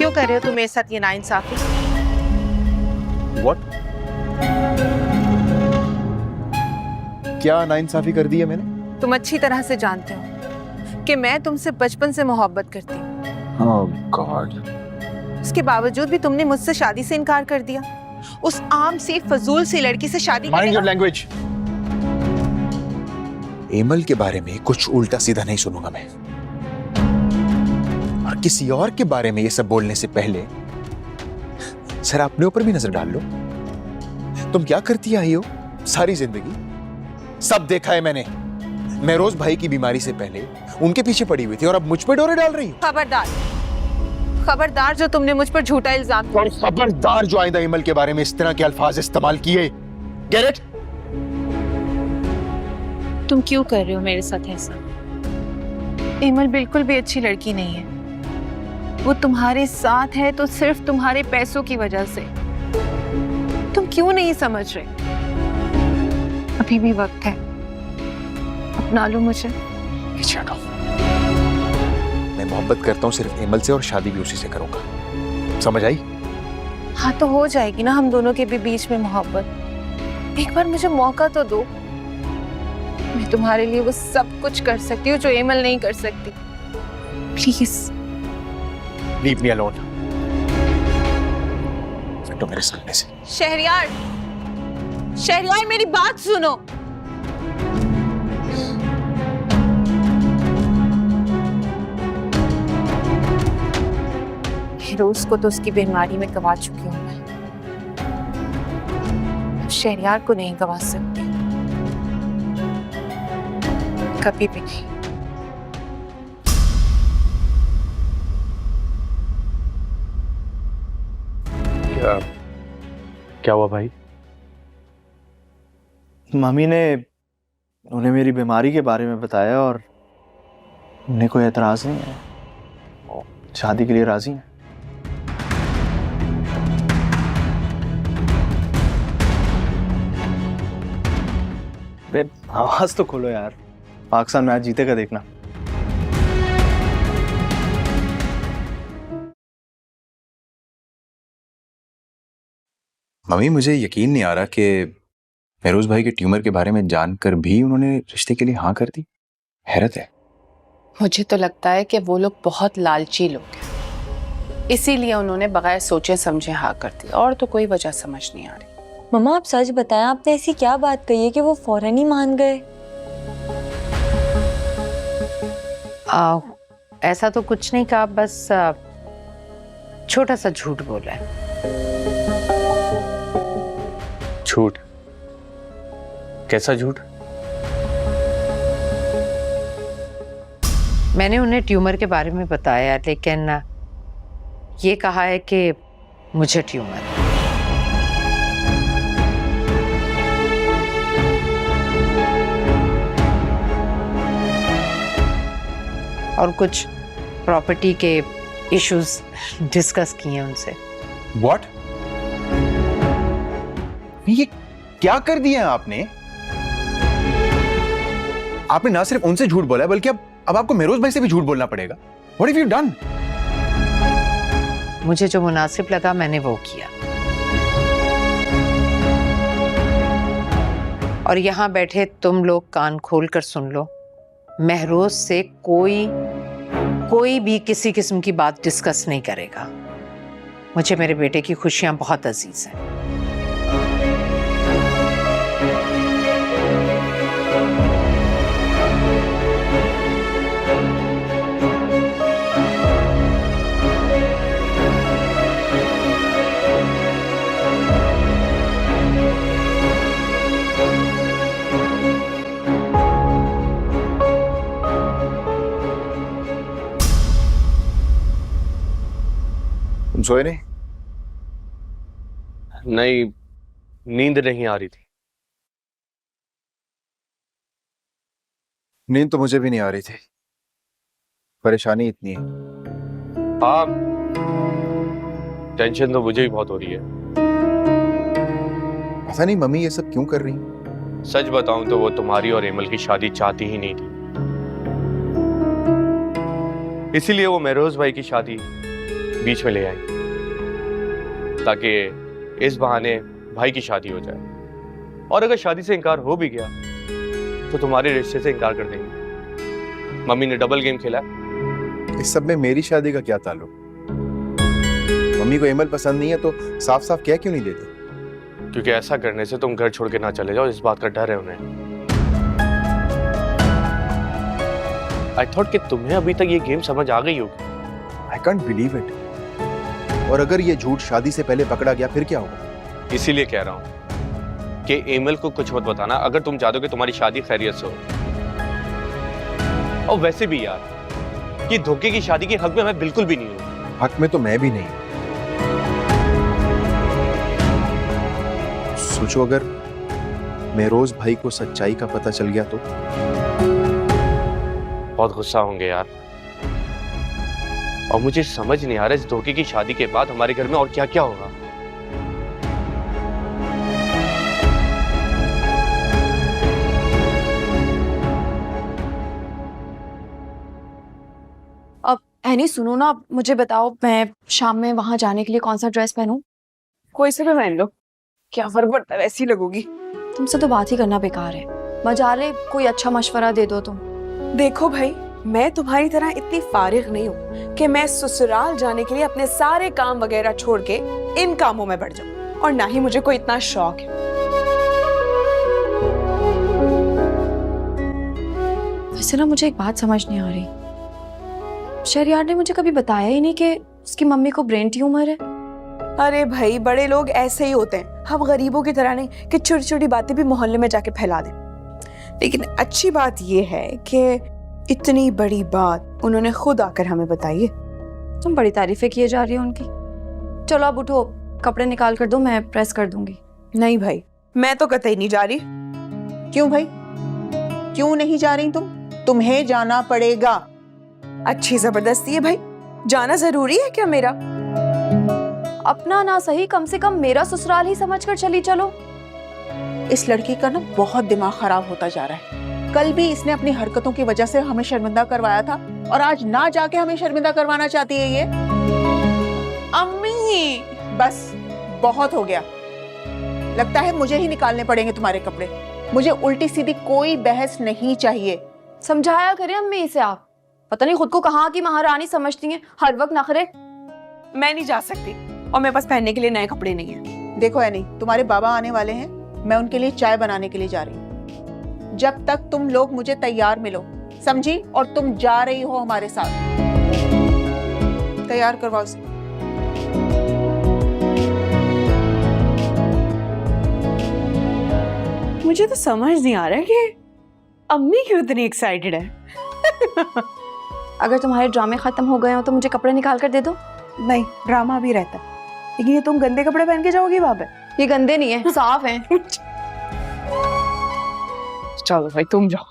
क्यों कर रहे हो तुम मेरे साथ ये नाइंसाफी? What? क्या नाइंसाफी कर दी है मैंने? तुम अच्छी तरह से जानते हो कि मैं तुमसे बचपन से मोहब्बत करती हूँ। Oh God. उसके बावजूद भी तुमने मुझसे शादी से इनकार कर दिया। उस आम सी फजूल सी लड़की से शादी Mind your करेगा? language. एमल के बारे में कुछ उल्टा सीधा नहीं सुनूंगा मैं, और किसी और के बारे में ये सब बोलने से पहले सर अपने ऊपर भी नजर डाल लो। तुम क्या करती आई हो सारी जिंदगी? सब देखा है मैंने। महरोज भाई की बीमारी से पहले उनके पीछे पड़ी हुई थी और अब मुझ पे डोरे डाल रही हो। खबरदार, खबरदार जो तुमने मुझ पर झूठा इल्जाम। और खबरदार जो आइंदा एमल के बारे में इस तरह के अल्फाज इस्तेमाल किए। Get it? तुम क्यों कर रहे हो मेरे साथ ऐसा? एमल बिल्कुल भी अच्छी लड़की नहीं है। वो तुम्हारे साथ है तो सिर्फ तुम्हारे पैसों की वजह से। तुम क्यों नहीं समझ रहे? अभी भी वक्त है, अपना लो मुझे। पीछे हटो। मैं मोहब्बत करता हूँ सिर्फ एमल से और शादी भी उसी से करूंगा। समझ आई? हाँ तो हो जाएगी ना हम दोनों के भी बीच में मोहब्बत। एक बार मुझे मौका तो दो। मैं तुम्हारे लिए वो सब कुछ कर सकती हूँ जो एमल नहीं कर सकती। Please Leave me alone. हटो मेरे सामने से। शहरयार, शहरयार मेरी बात सुनो। रोज को तो उसकी बीमारी में गवा चुकी हूँ मैं। शहरयार को नहीं गवा सकती, कभी भी नहीं। क्या हुआ भाई? मम्मी ने उन्हें मेरी बीमारी के बारे में बताया और उन्हें कोई एतराज नहीं है, शादी के लिए राजी हैं। बे आवाज तो खोलो यार, पाकिस्तान मैच जीतेगा देखना। मम्मी मुझे यकीन नहीं आ रहा कि महरोज भाई के ट्यूमर के बारे में जानकर भी उन्होंने रिश्ते के लिए हाँ कर दी। हैरत है। मुझे तो लगता है कि वो लोग बहुत लालची लोग हैं, इसीलिए उन्होंने बगैर सोचे समझे हाँ कर दी, और तो कोई वजह समझ नहीं आ रही। मम्मा आप सच बताएं, आपने ऐसी क्या बात कही है कि वो फौरन ही मान गए? ऐसा तो कुछ नहीं कहा, बस छोटा सा झूठ बोला है। झूठ? कैसा झूठ? मैंने उन्हें ट्यूमर के बारे में बताया, लेकिन ये कहा है कि मुझे ट्यूमर है। और कुछ प्रॉपर्टी के इश्यूज डिस्कस किए उनसे। What? ये क्या कर दिया आपने? आपने ना सिर्फ उनसे झूठ बोला है बल्कि अब आपको महरोज भाई से भी झूठ बोलना पड़ेगा। What have you done? मुझे जो मुनासिब लगा मैंने वो किया, और यहाँ बैठे तुम लोग कान खोल कर सुन लो, महरोज से कोई भी किसी किस्म की बात डिस्कस नहीं करेगा। मुझे मेरे बेटे की खुशियां बहुत अजीज हैं। तुम सोए नहीं? नहीं, नींद नहीं आ रही थी। नींद तो मुझे भी नहीं आ रही थी, परेशानी इतनी है। हाँ, टेंशन तो मुझे भी बहुत हो रही है। पता नहीं मम्मी ये सब क्यों कर रही हैं। सच बताऊं तो वो तुम्हारी और एमल की शादी चाहती ही नहीं थी, इसीलिए वो महरोज भाई की शादी बीच में ले आई ताकि इस बहाने भाई की शादी हो जाए, और अगर शादी से इनकार हो भी गया तो तुम्हारे रिश्ते से इनकार कर देंगे। मम्मी ने डबल गेम खेला। इस सब में मेरी शादी का क्या ताल्लुक? मम्मी को एमल पसंद नहीं है तो साफ साफ कह क्यों नहीं देती? क्योंकि ऐसा करने से तुम घर छोड़ के ना चले जाओ, इस बात का डर है उन्हें। आई थॉट कि तुम्हें अभी तक ये गेम समझ आ गई होगी। I can't believe it. और अगर ये झूठ शादी से पहले पकड़ा गया फिर क्या होगा? इसीलिए कह रहा हूं कि एमल को कुछ मत बताना अगर तुम चाहते हो कि तुम्हारी शादी खैरियत से हो। और वैसे भी यार, ये धोखे की शादी के हक में मैं बिल्कुल भी नहीं हूं। हक में तो मैं भी नहीं। सोचो अगर महरोज भाई को सच्चाई का पता चल गया तो? बहुत गुस्सा होंगे यार। और मुझे समझ नहीं आ रहा इस धोखे की शादी के बाद हमारे घर में और क्या क्या होगा। अब एनी सुनो ना, मुझे बताओ मैं शाम में वहां जाने के लिए कौन सा ड्रेस पहनूं? कोई से भी पहन लो, क्या फर्क पड़ता है, वैसी लगोगी। तुमसे तो बात ही करना बेकार है। मजाले कोई अच्छा मशवरा दे दो तुम। देखो भाई, मैं तुम्हारी तरह इतनी फारिग नहीं हूँ कि मैं ससुराल जाने के लिए अपने सारे काम वगैरह छोड़ के इन कामों में बढ़ जाऊँ, और ना ही मुझे कोई इतना शौक है। वैसे ना मुझे एक बात समझ नहीं आ रही, शहरयार ने मुझे कभी बताया ही नहीं कि उसकी मम्मी को ब्रेन ट्यूमर है। अरे भाई, बड़े लोग ऐसे ही होते हैं, हम गरीबों की तरह नहीं कि छोटी छोटी बातें भी मोहल्ले में जाके फैला दें। लेकिन अच्छी बात यह है कि इतनी बड़ी बात उन्होंने खुद आकर हमें बताई है। तुम बड़ी तारीफें किए जा रही हो उनकी। चलो अब उठो, कपड़े निकाल कर दो, मैं प्रेस कर दूंगी। नहीं भाई, मैं तो कतई नहीं जा रही। क्यों भाई, क्यों नहीं जा रही तुम? तुम्हें जाना पड़ेगा। अच्छी जबरदस्ती है भाई, जाना जरूरी है क्या मेरा? अपना ना सही, कम से कम मेरा ससुराल ही समझकर चली चलो। इस लड़की का ना बहुत दिमाग खराब होता जा रहा है। कल भी इसने अपनी हरकतों की वजह से हमें शर्मिंदा करवाया था, और आज ना जाके हमें शर्मिंदा करवाना चाहती है ये। अम्मी, बस बहुत हो गया। लगता है मुझे ही निकालने पड़ेंगे तुम्हारे कपड़े। मुझे उल्टी सीधी कोई बहस नहीं चाहिए। समझाया करें अम्मी इसे आप, पता नहीं खुद को कहाँ की महारानी समझती हैं, हर वक्त नखरे। मैं नहीं जा सकती, और मेरे पास पहनने के लिए नए कपड़े नहीं है। देखो एनी, तुम्हारे बाबा आने वाले हैं, मैं उनके लिए चाय बनाने के लिए जा रही हूँ। जब तक तुम लोग मुझे तैयार मिलो, समझी? और तुम जा रही हो हमारे साथ। तैयार करवाओ उसे। मुझे तो समझ नहीं आ रहा है कि अम्मी क्यों इतनी एक्साइटेड है। अगर तुम्हारे ड्रामे खत्म हो गए हो तो मुझे कपड़े निकाल कर दे दो। नहीं, ड्रामा भी रहता है, लेकिन ये तुम गंदे कपड़े पहन के जाओगी वहां पे? ये गंदे नहीं है, साफ हैं। चलो भाई, तुम जाओ।